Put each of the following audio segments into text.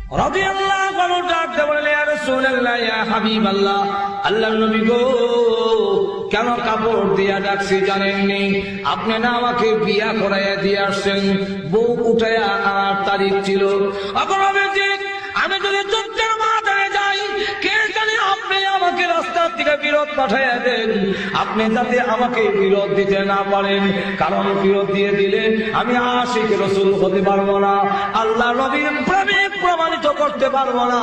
রাদিয়াল্লাহু আনহু ডাকতে বললেন, ইয়া রাসূলুল্লাহ, ইয়া হাবিবাল্লাহ, আল্লাহর নবী গো, কেন কাপড় দিয়া ডাকছি জানেননি? আপনি না আমাকে বিয়া করাইয়া দিয়ে আসছেন, বউ উঠাইয়া আনার তারিখ ছিল। আমি যদি যুদ্ধের মাঠে যাই, কে জানে আপনি আমাকে রাস্তার থেকে বিরোধ পাঠাইয়া দেন, আপনি যাতে আমাকে বিরোধ দিতে না পারেন, কারণ বিরোধ দিয়ে দিলে আমি আশিক রাসূল হতে পারবো না, আল্লাহ নবীর প্রেমিক প্রমাণিত করতে পারবো না।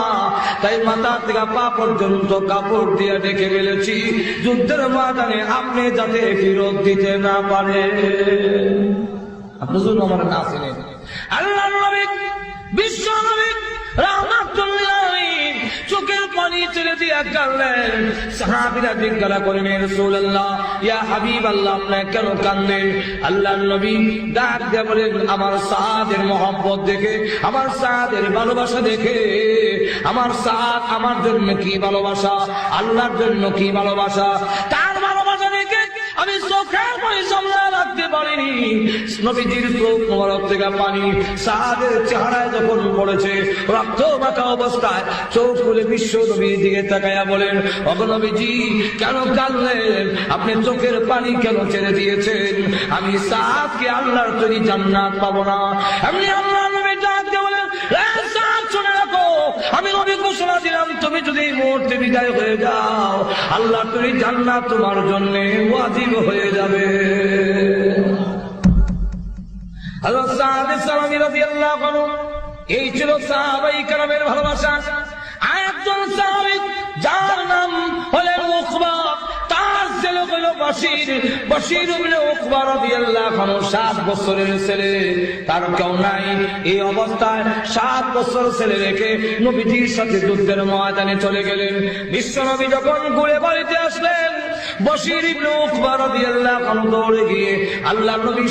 তাই মাথা থেকে পা পর্যন্ত কাপড় দিয়ে ডেকে ফেলেছি, যুদ্ধের ময়দানে আপনি যাতে বিরোধ দিতে না পারেন। আপনি শুনুন, আমার না ছিলেন আল্লাহ নবী, বিশ্ব নবী রাহমাতুল্লিল আলামিন চোখের পানি ছেড়ে দিয়ে কাঁদলেন। সাহাবীরা জিজ্ঞাসা করলেন, ইয়া রাসূলুল্লাহ, ইয়া হাবিবাল্লাহ, আপনি কেন কাঁদেন? আল্লাহর নবী ডাক দিয়ে বলেন, আমার সাদের মহব্বত দেখে, আমার সাদের ভালোবাসা দেখে, আমার সাদ আমার জন্য কি ভালোবাসা, আল্লাহর জন্য কি ভালোবাসা, তার ভালোবাসা দেখে আমি চোখের পানি সামনে রাখতে পারিনি। নবীজির চোখ মোবারক থেকে পানি সাদের চেহারায় যখন পড়েছে, রক্ত মাখা অবস্থায় চোখ খুলে বিশ্ব নবীর দিকে তাকাইয়া বলেন, ওগো নবীজি, কেন কাঁদলেন? আপনি চোখের পানি কেন ছেড়ে দিয়েছেন? আমি সাদকে আল্লাহর তৈরি জান্নাত পাবো না? এমনি আল্লাহ নবী ডাক দিয়ে বলেন, সাদ শুনে রাখো, আমি নবী ঘোষণা দিলাম, তুমি যদি এই মুহূর্তে বিদায় হয়ে যাও, আল্লাহর তৈরি জান্নাত তোমার জন্য ওয়াজিব হয়ে যাবে। হযরত সাদ সালামী রাদিয়াল্লাহু আনহু, এই ছিল সাহাবায়ে কেরামের ভালোবাসা। একজন সাহাবী যার নাম হলেন উকবা, তার ছেলে হলো বশীর। বশীর ইবনে উকবা রাদিয়াল্লাহু আনহু 7 বছরের ছেলে, তার কেউ নাই। এই অবস্থায় 7 বছর ছেলে রেখে নবীজির সাথে যুদ্ধের ময়দানে চলে গেলেন। বিশ্বনবী যখন ঘুরে বাড়িতে আসলেন, বশীর ইবনে উকবা রাদিয়াল্লাহু আনহু দৌড়ে গিয়ে আল্লাহর নবী